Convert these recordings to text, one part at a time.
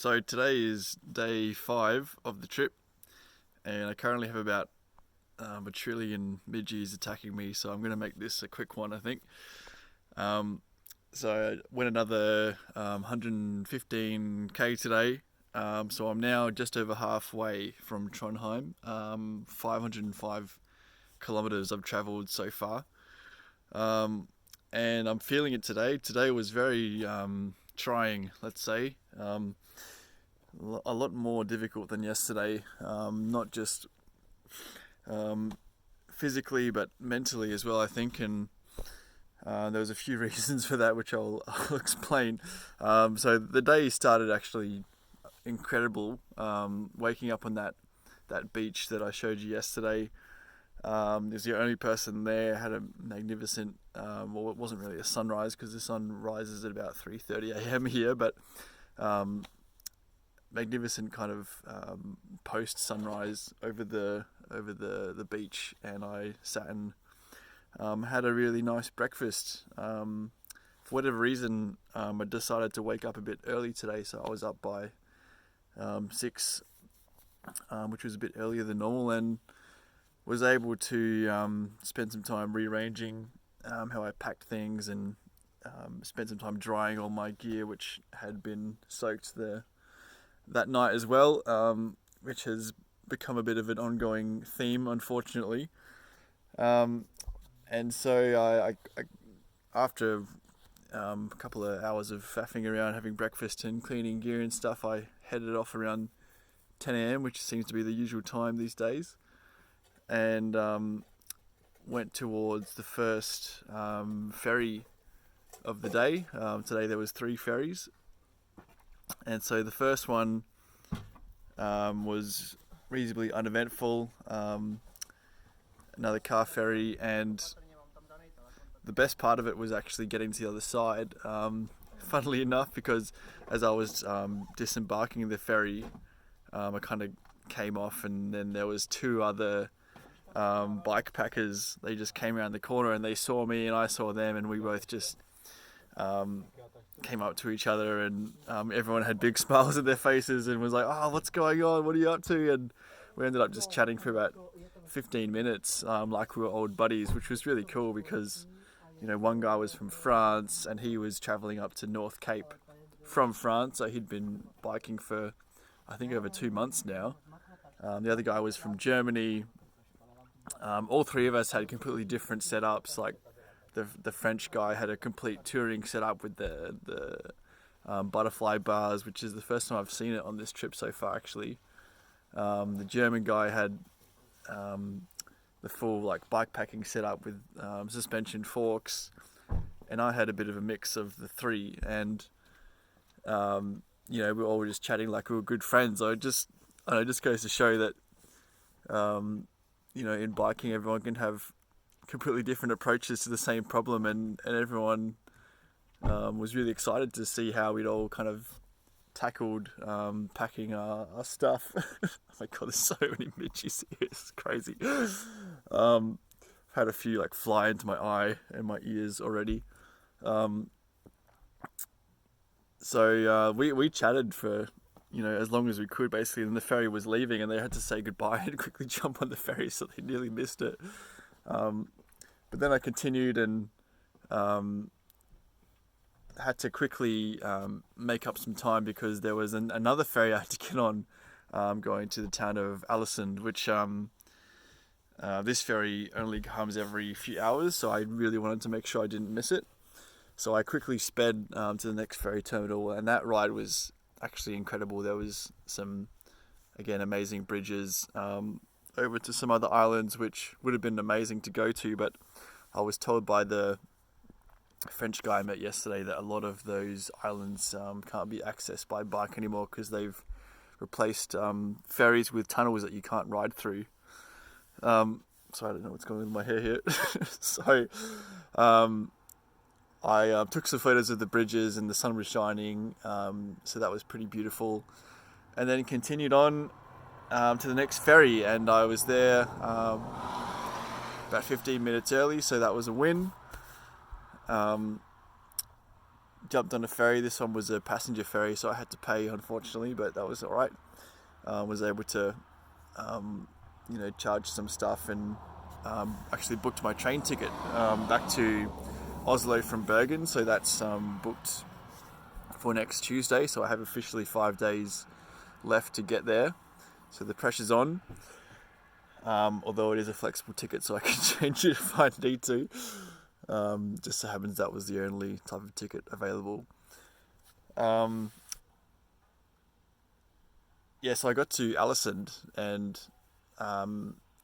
So today is day 5 of the trip, and I currently have about a trillion midges attacking me, so I'm going to make this a quick one, I think. Um, so I went another 115k today, so I'm now just over halfway from Trondheim. 505 kilometers I've travelled so far, um, and I'm feeling it today. Today was very trying, let's say. A lot more difficult than yesterday, not just um, physically but mentally as well, I think, and there was a few reasons for that which I'll explain. So the day started actually incredible, waking up on that beach that I showed you yesterday. Was the only person there, had a magnificent, well, it wasn't really a sunrise because the sun rises at about 3:30 a.m. here, but magnificent kind of post sunrise over the beach, and I sat and had a really nice breakfast. For whatever reason, I decided to wake up a bit early today, so I was up by 6, which was a bit earlier than normal, and was able to spend some time rearranging how I packed things, and spent some time drying all my gear, which had been soaked that night as well, which has become a bit of an ongoing theme, unfortunately. And so I after a couple of hours of faffing around, having breakfast and cleaning gear and stuff, I headed off around 10 a.m., which seems to be the usual time these days, and went towards the first ferry of the day. Today there was 3 ferries, and so the first one was reasonably uneventful. Another car ferry, and the best part of it was actually getting to the other side. Funnily enough, because as I was disembarking the ferry, I kind of came off, and then there was 2 other bike packers. They just came around the corner and they saw me and I saw them, and we both just came up to each other, and everyone had big smiles on their faces and was like, "Oh, what's going on? What are you up to?" And we ended up just chatting for about 15 minutes, like we were old buddies, which was really cool because, one guy was from France and he was traveling up to North Cape from France, so he'd been biking for, I think, over 2 months now. The other guy was from Germany. All 3 of us had completely different setups. Like the French guy had a complete touring setup with the butterfly bars, which is the first time I've seen it on this trip so far, actually. The German guy had the full bike packing setup with suspension forks, and I had a bit of a mix of the 3. And we were all just chatting like we were good friends. It just goes to show that in biking everyone can have completely different approaches to the same problem, and everyone was really excited to see how we'd all kind of tackled packing our stuff. Oh my god, there's so many midges here, it's crazy. I've had a few fly into my eye and my ears already. So we chatted for as long as we could, basically, and the ferry was leaving and they had to say goodbye and quickly jump on the ferry, so they nearly missed it. But then I continued and had to quickly make up some time because there was another ferry I had to get on, going to the town of Alisund, which this ferry only comes every few hours, so I really wanted to make sure I didn't miss it. So I quickly sped to the next ferry terminal, and that ride was actually incredible. There was some, again, amazing bridges over to some other islands, which would have been amazing to go to, but I was told by the French guy I met yesterday that a lot of those islands can't be accessed by bike anymore because they've replaced ferries with tunnels that you can't ride through. So I don't know what's going on with my hair here. So I took some photos of the bridges and the sun was shining, so that was pretty beautiful. And then continued on to the next ferry, and I was there about 15 minutes early, so that was a win. jumped on a ferry. This one was a passenger ferry, so I had to pay, unfortunately, but that was all right. Was able to, charge some stuff, and actually booked my train ticket back to Oslo from Bergen. So that's booked for next Tuesday. So I have officially 5 days left to get there. So the pressure's on. Although it is a flexible ticket, so I can change it if I need to. Just so happens that was the only type of ticket available. So I got to Alisund, and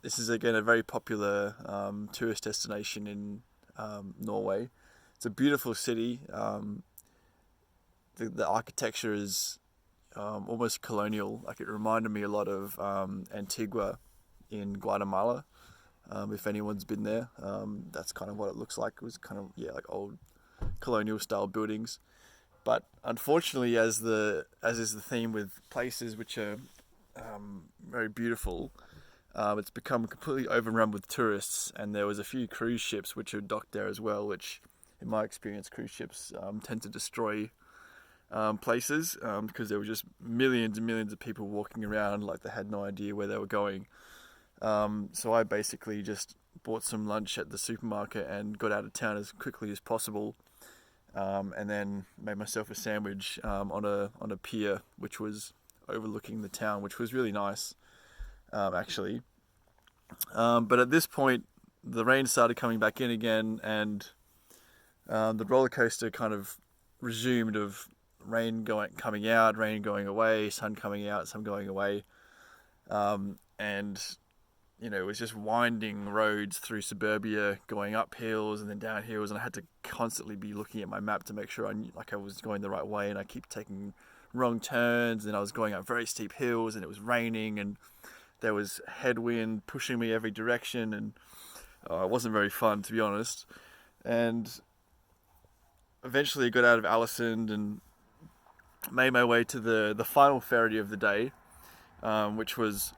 this is again a very popular tourist destination in Norway. It's a beautiful city. The architecture is almost colonial. Like, it reminded me a lot of Antigua in Guatemala. If anyone's been there, that's kind of what it looks like. It was kind of like old colonial style buildings. But unfortunately, as is the theme with places which are very beautiful, it's become completely overrun with tourists. And there was a few cruise ships which are docked there as well, which, in my experience, cruise ships tend to destroy places because there were just millions and millions of people walking around like they had no idea where they were going. So I basically just bought some lunch at the supermarket and got out of town as quickly as possible, and then made myself a sandwich on a pier which was overlooking the town, which was really nice, actually. But at this point, the rain started coming back in again, and the roller coaster kind of resumed of rain coming out, rain going away, sun coming out, sun going away, and it was just winding roads through suburbia, going up hills and then down hills, and I had to constantly be looking at my map to make sure I was going the right way, and I keep taking wrong turns, and I was going up very steep hills, and it was raining, and there was headwind pushing me every direction, and it wasn't very fun, to be honest. And eventually I got out of Alisund and made my way to the final ferry of the day, which was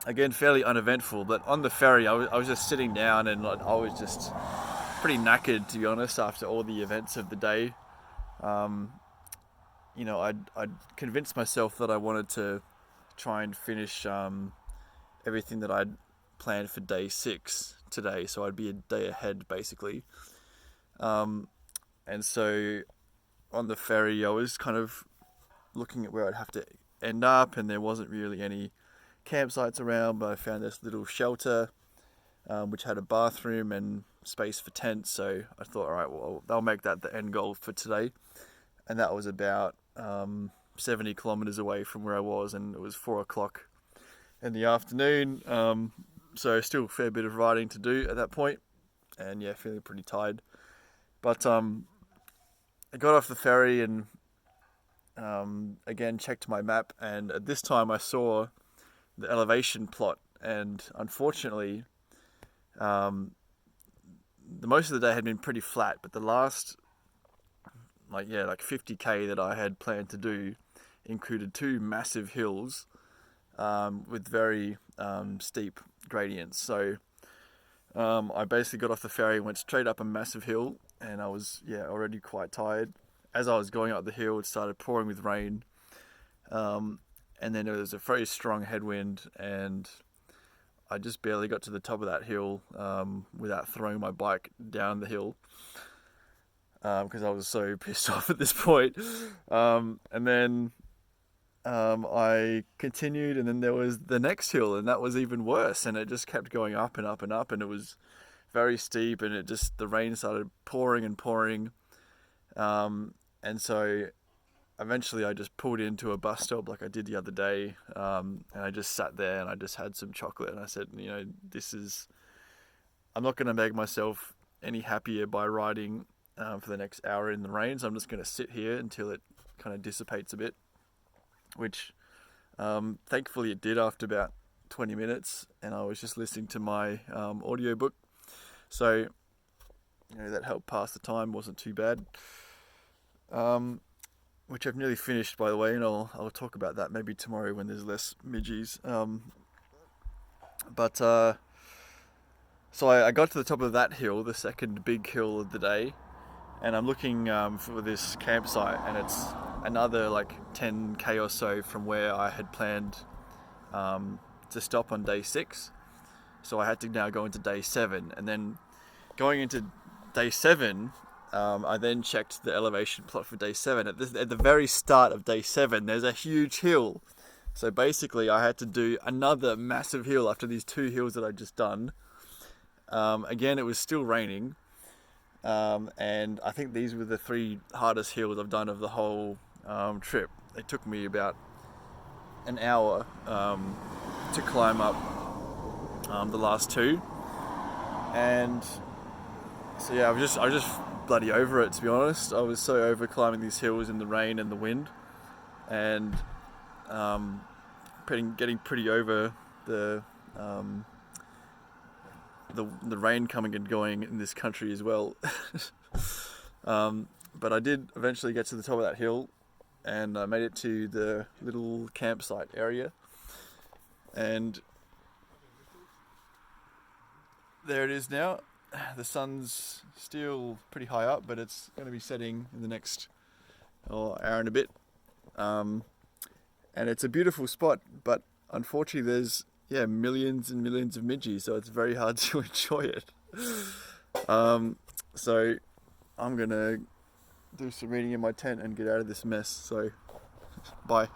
again fairly uneventful. But on the ferry, I was just sitting down, and I was just pretty knackered, to be honest, after all the events of the day. I'd convinced myself that I wanted to try and finish everything that I'd planned for day 6 today, so I'd be a day ahead, basically. And so on the ferry, I was kind of looking at where I'd have to end up, and there wasn't really any campsites around, but I found this little shelter which had a bathroom and space for tents. So I thought, all right, well, they'll make that the end goal for today. And that was about 70 kilometers away from where I was, and it was 4 o'clock in the afternoon. So still a fair bit of riding to do at that point, and feeling pretty tired. But I got off the ferry and again checked my map, and at this time I saw the elevation plot, and unfortunately the most of the day had been pretty flat, but the last 50k that I had planned to do included 2 massive hills with very steep gradients. So I basically got off the ferry, went straight up a massive hill, and I was already quite tired. As I was going up the hill, it started pouring with rain, and then there was a very strong headwind, and I just barely got to the top of that hill without throwing my bike down the hill, because I was so pissed off at this point. And then I continued, and then there was the next hill, and that was even worse, and it just kept going up and up and up, and it was very steep, and the rain started pouring and pouring, and so eventually I just pulled into a bus stop like I did the other day, and I just sat there and I just had some chocolate, and I said, I'm not going to make myself any happier by riding for the next hour in the rain, so I'm just going to sit here until it kind of dissipates a bit, which thankfully it did after about 20 minutes, and I was just listening to my audiobook, so that helped pass the time, wasn't too bad. Which I've nearly finished, by the way, and I'll talk about that maybe tomorrow when there's less midgies. So I got to the top of that hill, the second big hill of the day, and I'm looking for this campsite, and it's another like 10k or so from where I had planned to stop on day 6. So I had to now go into day 7, and then going into day 7, I then checked the elevation plot for day 7. At the very start of day 7, there's a huge hill. So basically, I had to do another massive hill after these 2 hills that I'd just done. Again, it was still raining, and I think these were the 3 hardest hills I've done of the whole trip. It took me about an hour to climb up the last 2, and so yeah, I was just bloody over it, to be honest. I was so over climbing these hills in the rain and the wind, and getting pretty over the rain coming and going in this country as well. But I did eventually get to the top of that hill, and I made it to the little campsite area, and there it is now. The sun's still pretty high up, but it's going to be setting in the next hour and a bit. And it's a beautiful spot, but unfortunately there's millions and millions of midges, so it's very hard to enjoy it. So I'm going to do some reading in my tent and get out of this mess. So bye.